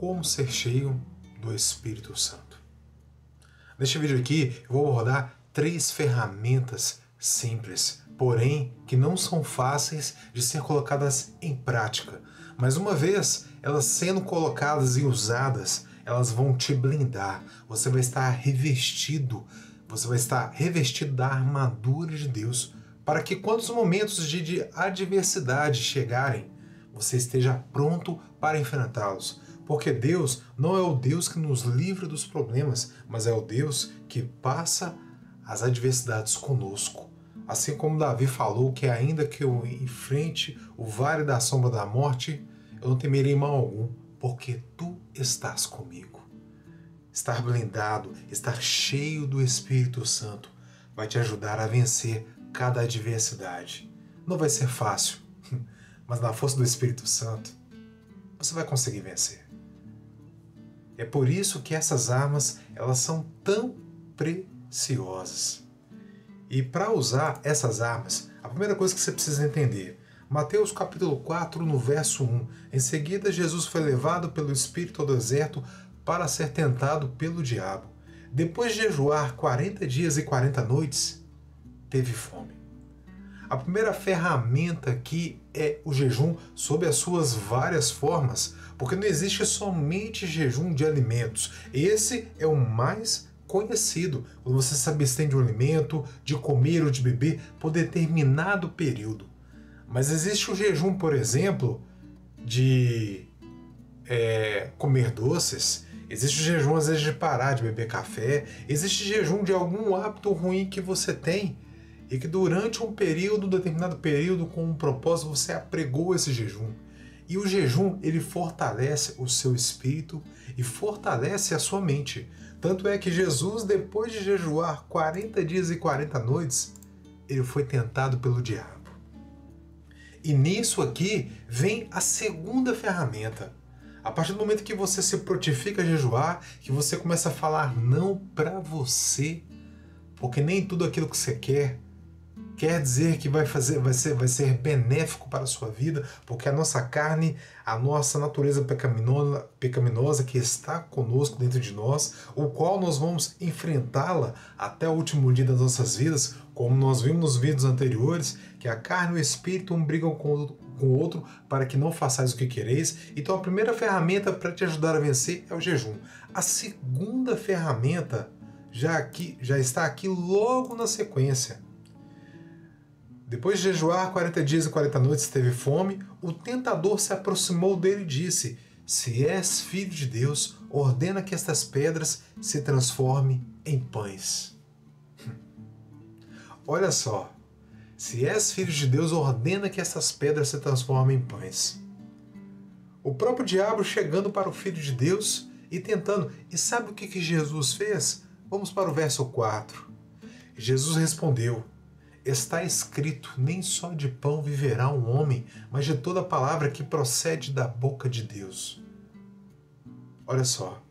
como ser cheio do Espírito Santo. Neste vídeo aqui eu vou abordar 3 ferramentas simples, porém que não são fáceis de ser colocadas em prática. Mas uma vez elas sendo colocadas e usadas, elas vão te blindar. Você vai estar revestido da armadura de Deus, para que quando os momentos de adversidade chegarem, você esteja pronto para enfrentá-los. Porque Deus não é o Deus que nos livra dos problemas, mas é o Deus que passa as adversidades conosco. Assim como Davi falou que ainda que eu enfrente o vale da sombra da morte, eu não temerei mal algum, porque tu estás comigo. Estar blindado, estar cheio do Espírito Santo vai te ajudar a vencer cada adversidade. Não vai ser fácil, mas na força do Espírito Santo você vai conseguir vencer. É por isso que essas armas, elas são tão preciosas. E para usar essas armas, a primeira coisa que você precisa entender, Mateus capítulo 4, no verso 1, em seguida Jesus foi levado pelo Espírito ao deserto para ser tentado pelo diabo. Depois de jejuar 40 dias e 40 noites, teve fome. A primeira ferramenta aqui é o jejum sob as suas várias formas, porque não existe somente jejum de alimentos. Esse é o mais conhecido, quando você se abstém de um alimento, de comer ou de beber por determinado período. Mas existe o jejum, por exemplo, de comer doces, existe o jejum às vezes de parar de beber café, existe jejum de algum hábito ruim que você tem e que durante um determinado período, com um propósito, você apregou esse jejum. E o jejum, ele fortalece o seu espírito e fortalece a sua mente. Tanto é que Jesus, depois de jejuar 40 dias e 40 noites, ele foi tentado pelo diabo. E nisso aqui vem a segunda ferramenta. A partir do momento que você se prontifica a jejuar, que você começa a falar não para você, porque nem tudo aquilo que você quer dizer que vai ser benéfico para a sua vida, porque a nossa carne, a nossa natureza pecaminosa que está conosco dentro de nós, o qual nós vamos enfrentá-la até o último dia das nossas vidas, como nós vimos nos vídeos anteriores, que a carne e o espírito um brigam com o outro para que não façais o que quereis. Então a primeira ferramenta para te ajudar a vencer é o jejum. A segunda ferramenta já está aqui logo na sequência. Depois de jejuar 40 dias e 40 noites, teve fome, o tentador se aproximou dele e disse: se és filho de Deus, ordena que estas pedras se transformem em pães. Olha só, se és filho de Deus, ordena que essas pedras se transformem em pães. O próprio diabo chegando para o filho de Deus e tentando. E sabe o que Jesus fez? Vamos para o verso 4. Jesus respondeu: está escrito, nem só de pão viverá um homem, mas de toda palavra que procede da boca de Deus. Olha só,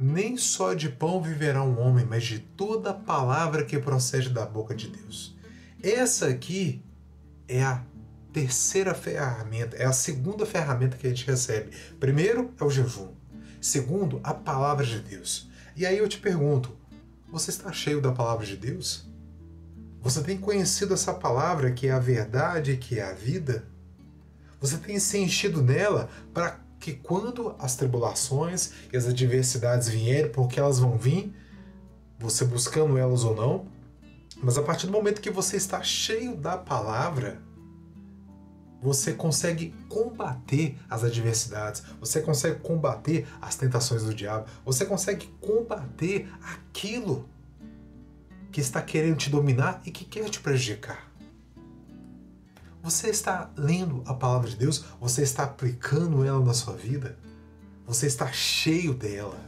nem só de pão viverá um homem, mas de toda palavra que procede da boca de Deus. Essa aqui é a terceira ferramenta, é a segunda ferramenta que a gente recebe. Primeiro é o jejum, segundo, a palavra de Deus. E aí eu te pergunto, você está cheio da palavra de Deus? Você tem conhecido essa palavra que é a verdade, que é a vida? Você tem se enchido nela para que quando as tribulações e as adversidades vierem, porque elas vão vir, você buscando elas ou não, mas a partir do momento que você está cheio da palavra, você consegue combater as adversidades, você consegue combater as tentações do diabo, você consegue combater aquilo que está querendo te dominar e que quer te prejudicar. Você está lendo a palavra de Deus? Você está aplicando ela na sua vida? Você está cheio dela?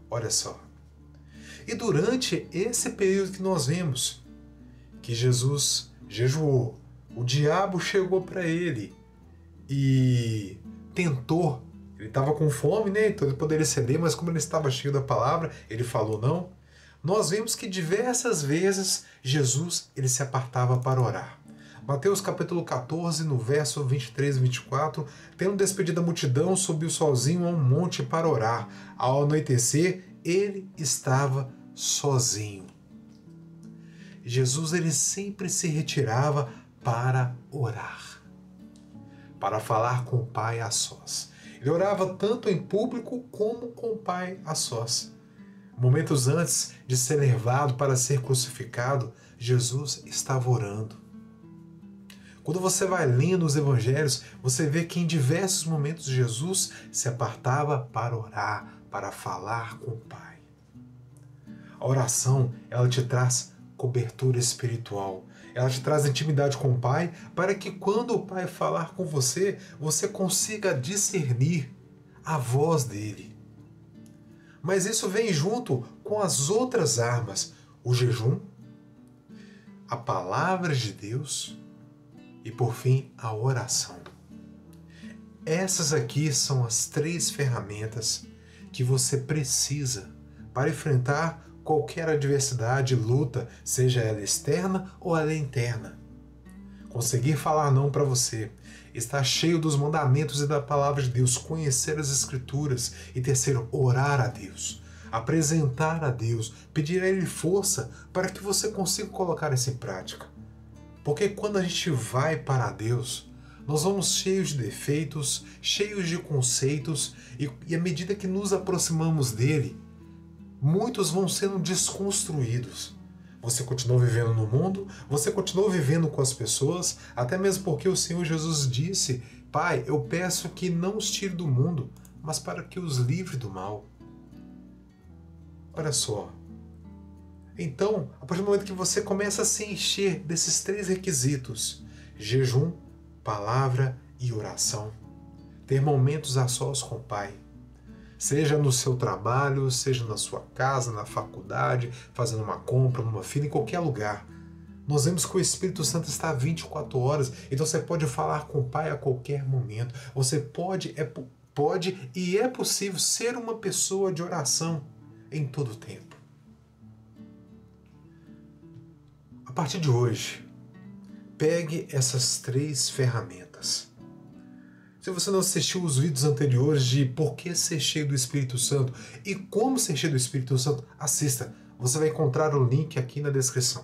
Olha só. E durante esse período que nós vemos que Jesus jejuou, o diabo chegou para ele e tentou. Ele estava com fome, né? Então ele poderia ceder, mas como ele estava cheio da palavra, ele falou não. Nós vemos que diversas vezes Jesus ele se apartava para orar. Mateus capítulo 14, no verso 23 e 24, tendo despedido a multidão, subiu sozinho a um monte para orar. Ao anoitecer, ele estava sozinho. Jesus ele sempre se retirava para orar, para falar com o Pai a sós. Ele orava tanto em público como com o Pai a sós. Momentos antes de ser levado para ser crucificado, Jesus estava orando. Quando você vai lendo os evangelhos, você vê que em diversos momentos Jesus se apartava para orar, para falar com o Pai. A oração, ela te traz cobertura espiritual. Ela te traz intimidade com o Pai, para que quando o Pai falar com você, você consiga discernir a voz dele. Mas isso vem junto com as outras armas, o jejum, a palavra de Deus e, por fim, a oração. Essas aqui são as 3 ferramentas que você precisa para enfrentar qualquer adversidade, luta, seja ela externa ou ela interna. Conseguir falar não para você, estar cheio dos mandamentos e da palavra de Deus, conhecer as Escrituras e, terceiro, orar a Deus, apresentar a Deus, pedir a Ele força para que você consiga colocar isso em prática. Porque quando a gente vai para Deus, nós vamos cheios de defeitos, cheios de conceitos, e à medida que nos aproximamos dele, muitos vão sendo desconstruídos. Você continua vivendo no mundo, você continua vivendo com as pessoas, até mesmo porque o Senhor Jesus disse: Pai, eu peço que não os tire do mundo, mas para que os livre do mal. Olha só. Então, a partir do momento que você começa a se encher desses 3 requisitos, jejum, palavra e oração, ter momentos a sós com o Pai, seja no seu trabalho, seja na sua casa, na faculdade, fazendo uma compra, numa fila, em qualquer lugar. Nós vemos que o Espírito Santo está 24 horas, então você pode falar com o Pai a qualquer momento. Você pode e é possível ser uma pessoa de oração em todo o tempo. A partir de hoje, pegue essas 3 ferramentas. Se você não assistiu os vídeos anteriores de por que ser cheio do Espírito Santo e como ser cheio do Espírito Santo, assista. Você vai encontrar o link aqui na descrição.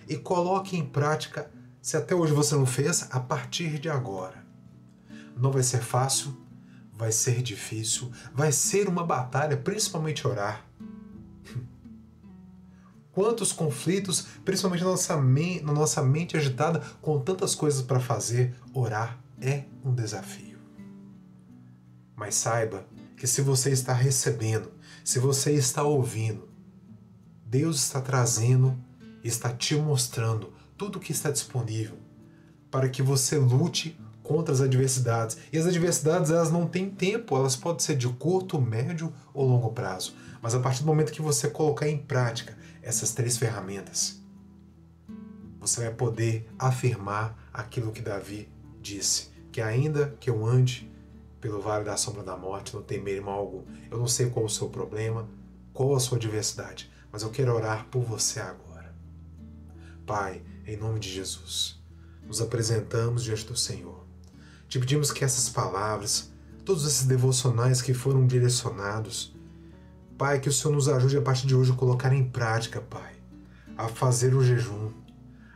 E coloque em prática, se até hoje você não fez, a partir de agora. Não vai ser fácil, vai ser difícil, vai ser uma batalha, principalmente orar. Quantos conflitos, principalmente na nossa mente agitada, com tantas coisas para fazer, orar é um desafio. Mas saiba que se você está recebendo, se você está ouvindo, Deus está trazendo, está te mostrando tudo o que está disponível para que você lute contra as adversidades. E as adversidades, elas não têm tempo, elas podem ser de curto, médio ou longo prazo. Mas a partir do momento que você colocar em prática essas 3 ferramentas, você vai poder afirmar aquilo que Davi disse, que ainda que eu ande pelo vale da sombra da morte, não temerei mal algum. Eu não sei qual o seu problema, qual a sua adversidade, mas eu quero orar por você agora. Pai, em nome de Jesus, nos apresentamos diante do Senhor. Te pedimos que essas palavras, todos esses devocionais que foram direcionados, Pai, que o Senhor nos ajude a partir de hoje a colocar em prática, Pai, a fazer o jejum,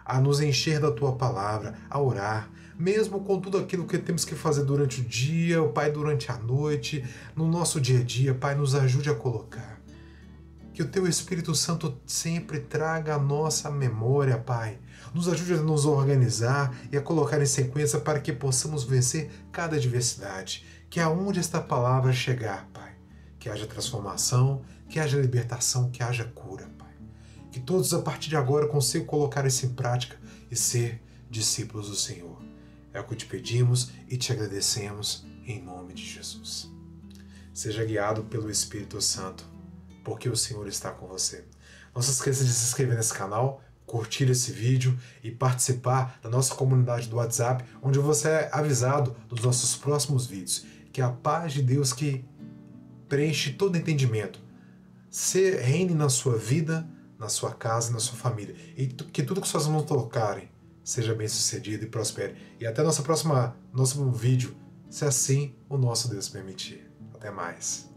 a nos encher da Tua palavra, a orar, mesmo com tudo aquilo que temos que fazer durante o dia, Pai, durante a noite, no nosso dia a dia, Pai, nos ajude a colocar. Que o Teu Espírito Santo sempre traga a nossa memória, Pai. Nos ajude a nos organizar e a colocar em sequência para que possamos vencer cada adversidade. Que aonde esta palavra chegar, Pai, que haja transformação, que haja libertação, que haja cura, Pai. Que todos a partir de agora consigam colocar isso em prática e ser discípulos do Senhor. É o que te pedimos e te agradecemos em nome de Jesus. Seja guiado pelo Espírito Santo, porque o Senhor está com você. Não se esqueça de se inscrever nesse canal, curtir esse vídeo e participar da nossa comunidade do WhatsApp, onde você é avisado dos nossos próximos vídeos. Que a paz de Deus que preenche todo entendimento reine na sua vida, na sua casa e na sua família. E que tudo que suas mãos tocarem seja bem sucedido e prospere. E até nosso próximo vídeo, se assim o nosso Deus permitir. Até mais.